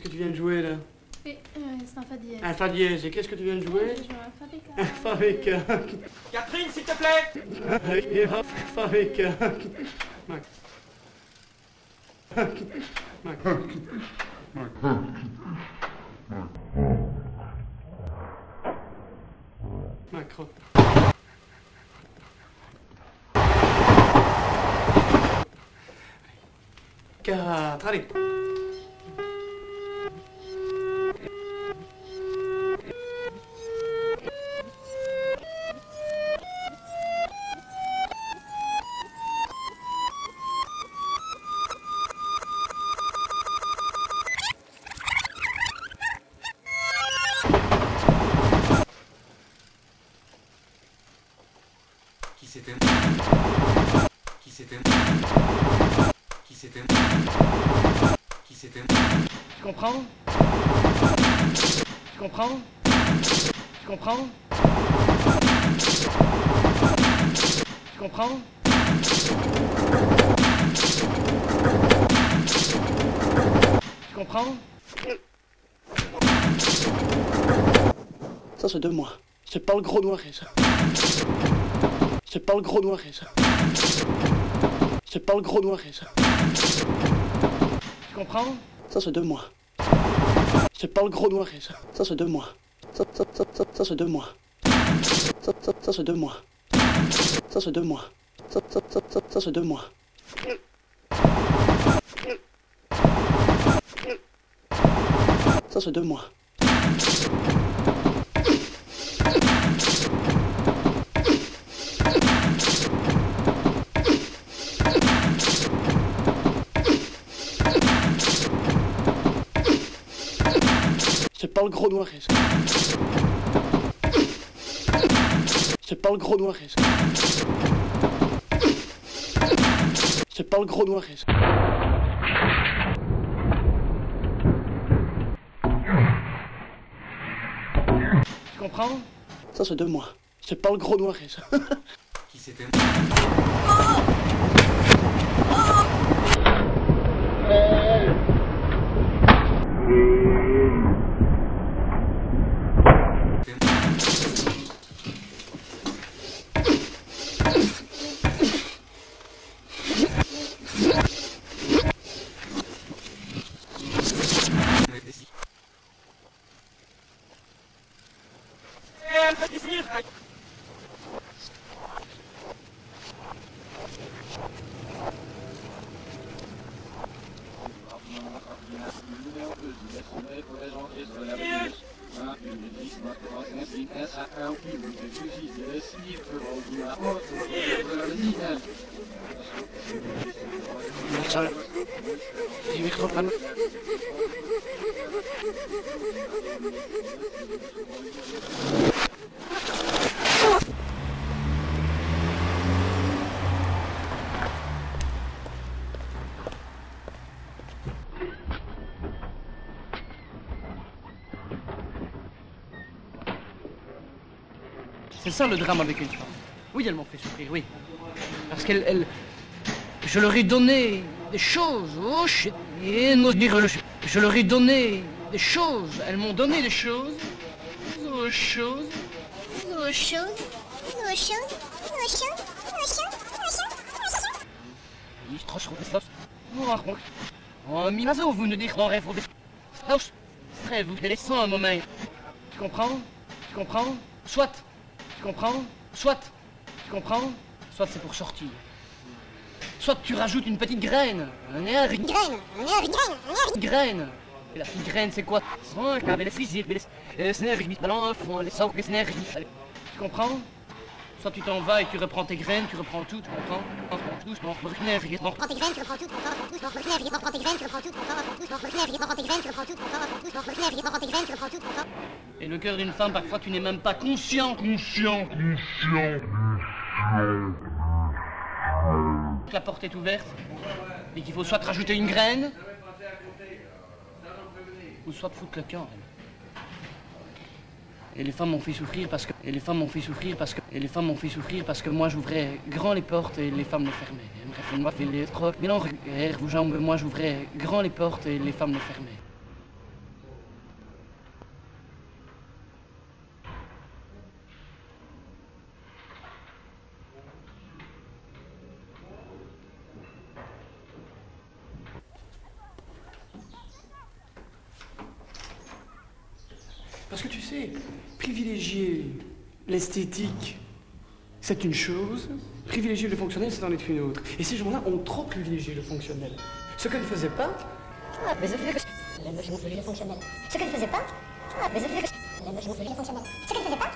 Qu'est-ce que tu viens de jouer là? Oui, c'est un fa dièse. Un fa dièse. Et qu'est-ce que tu viens de jouer? Je joue un fa bécane. Un fa bécane. Catherine, s'il te plaît. Fa bécane. Macron. Quatre, allez. Qui c'était? Qui c'était? Qui c'était? Qui c'était? Tu comprends? Tu comprends? Tu comprends? Tu comprends? Tu comprends? Ça c'est de moi. C'est pas le gros noir et ça. C'est pas le gros noir et ça. C'est pas le gros noir et ça. Tu comprends? Ça c'est de moi. C'est pas le gros noir et ça. Ça c'est de moi. Ça c'est de moi. Ça c'est de moi. Ça c'est de moi. Ça c'est de moi. Ça c'est de moi. C'est pas le gros noir et ça. C'est pas le gros noir et ça. C'est pas le gros noir et ça. Tu comprends? Ça c'est de moi. C'est pas le gros noir et ça. Qui c'était? C'est ça le drame avec une femme. Oui, elle m'en fait souffrir, oui. Parce qu'elle... Je leur ai donné des choses. Oh, shit. Je leur ai donné des choses. Elles m'ont donné des choses. Des choses. Des choses. Des choses. Des choses. Oh, Milazo, vous ne dites pas rêve. Vous laissez un moment. Tu comprends? Tu comprends? Soit. Tu comprends? Soit. Tu comprends? Soit c'est pour sortir. Soit tu rajoutes une petite graine. Un air. Une graine. Graine. Et la petite graine, c'est quoi? Tu comprends? Soit tu t'en vas et tu reprends tes graines, tu reprends tout, tu comprends? Prends tes graines, tu reprends tout, reprends tes graines, tu reprends tout, reprends tes graines, tu reprends tout, reprends tes graines, tu reprends tout. Et le cœur d'une femme, parfois, tu n'es même pas conscient. La porte est ouverte et qu'il faut soit te rajouter une graine ou soit te foutre le camp. Et les femmes m'ont fait souffrir parce que... Et les femmes m'ont fait souffrir parce que... Et les femmes m'ont fait souffrir parce que moi j'ouvrais grand les portes et les femmes les fermaient. Bref, moi, les trois... Mais non, vous jambes, moi j'ouvrais grand les portes et les femmes les fermaient. Parce que tu sais, privilégier l'esthétique, c'est une chose, privilégier le fonctionnel, c'est en est une autre. Et ces gens-là ont trop privilégié le fonctionnel. Ce que ne faisait pas... Mais je voulais le fonctionnel. Ce qu'elle ne faisait pas, mais je voulais le fonctionnel. Ce qu'elle ne faisait pas,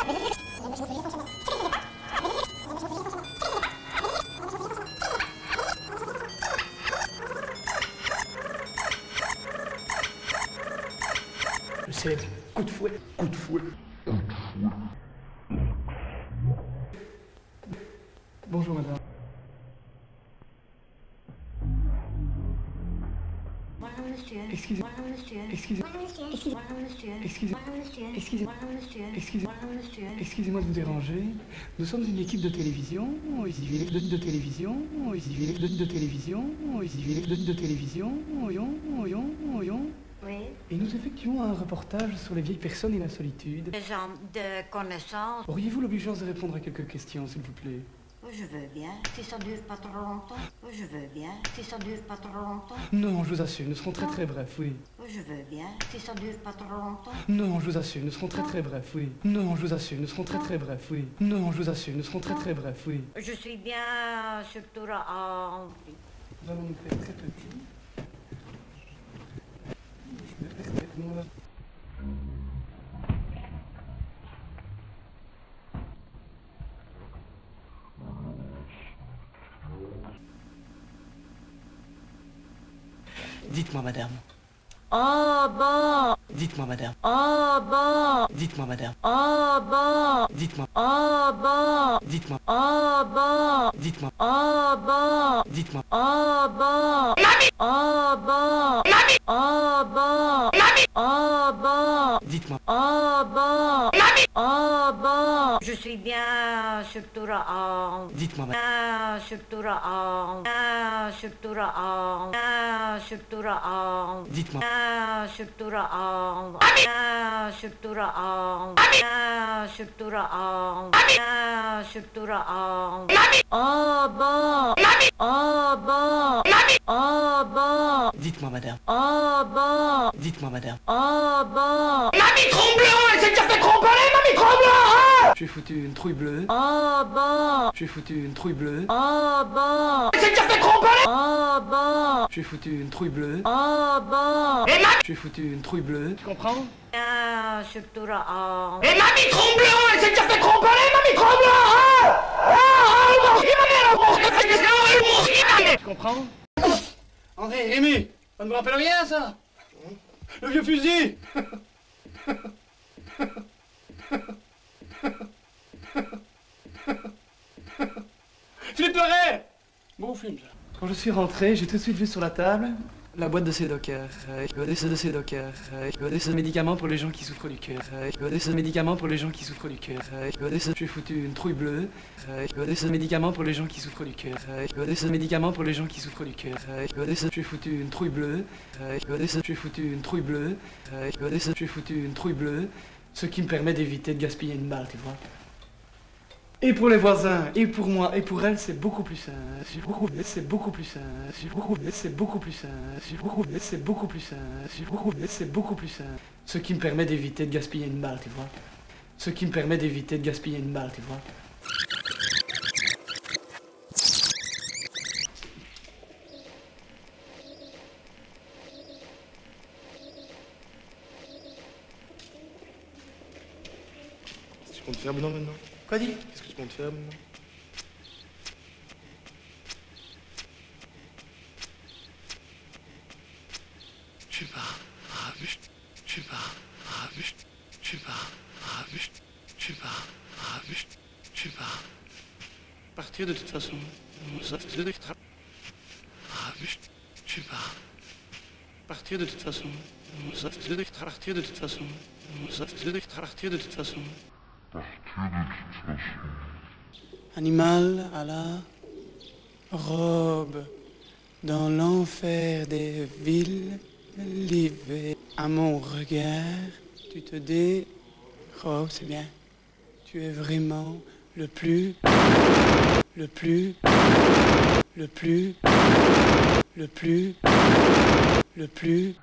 mais je voulais le fonctionnel. Ce qu'elle ne faisait pas, Le célèbre coup de fouet, coup de fouet. Bonjour madame. Excusez-moi, excusez-moi de vous déranger. Nous sommes une équipe de télévision, de télévision, Oui, et nous effectuons un reportage sur les vieilles personnes et la solitude. des gens de connaissances. Auriez-vous l'obligeance de répondre à quelques questions, s'il vous plaît? Je veux bien, si ça dure pas trop longtemps. Je veux bien, si ça dure pas trop longtemps. Non, je vous assure, nous serons très très brefs, oui. Je veux bien, si ça dure pas trop longtemps. Non, je vous assure, nous serons très très brefs, oui. Non, je vous assure, nous serons très très brefs, oui. Non, je vous assure, nous serons très très brefs, oui. Je suis bien, surtout en... Nous allons nous faire très petits. Dites-moi, madame. Oh bon, Dites-moi, madame. oh bon, Dites-moi, madame. oh bon, Dites-moi. oh bon, Dites-moi. oh bon, Dites-moi. oh bon, Dites-moi. oh bon, oh bon, oh bon, oh bon, Dites-moi. oh bon, oh bon. Je suis bien, surtout en... Dites-moi, madame. Bien, surtout en... Bien, surtout en... Bien, surtout en... Dites-moi. Bien, surtout en... Bien, surtout en... Bien, surtout en... Bien, surtout en... Oh bon, oh bon, oh bon, Dites-moi, madame. oh bon, Dites-moi, madame. oh bon, J'ai foutu une trouille bleue. oh bon, J'ai foutu une trouille bleue. oh bon, oh bon, J'ai foutu une trouille bleue. oh bon. J'ai foutu une trouille bleue. Tu comprends? Bien, surtout en... Tu comprends? André, Rémi, ça ne me rappelle rien, ça? Le vieux fusil. Philippe Perret. Bon film, ça. Quand je suis rentré, j'ai tout de suite vu sur la table la boîte de ces dockers, de ces dockers, de médicaments pour les gens qui souffrent du cœur, de médicaments pour les gens qui souffrent du cœur, j'ai foutu une trouille bleue, de médicaments pour les gens qui souffrent du cœur, de médicaments pour les gens qui souffrent du cœur, j'ai foutu une trouille bleue, j'ai foutu une trouille bleue, j'ai foutu une trouille bleue, ce qui me permet d'éviter de gaspiller une balle, tu vois. Et pour les voisins, et pour moi, et pour elle, c'est beaucoup plus sain. C'est beaucoup plus sain. C'est beaucoup plus sain. C'est beaucoup plus sain. C'est beaucoup plus sain. C'est beaucoup plus sain. Ce qui me permet d'éviter de gaspiller une balle, tu vois. Ce qui me permet d'éviter de gaspiller une balle, tu vois. Qu'est-ce que tu comptes faire maintenant? Quoi dit? Qu'est-ce que tu comptes faire maintenant? Tu pars, rabuste, tu pars, rabuste, tu pars, rabuste, tu pars, rabuste, tu pars. Partir de toute façon. Rabuste, tu pars. Partir de toute façon. Partir de toute façon. Partir de toute façon. Animal à la robe, dans l'enfer des villes, livré à mon regard, tu te dis, oh c'est bien, tu es vraiment le plus, le plus, le plus, le plus, le plus.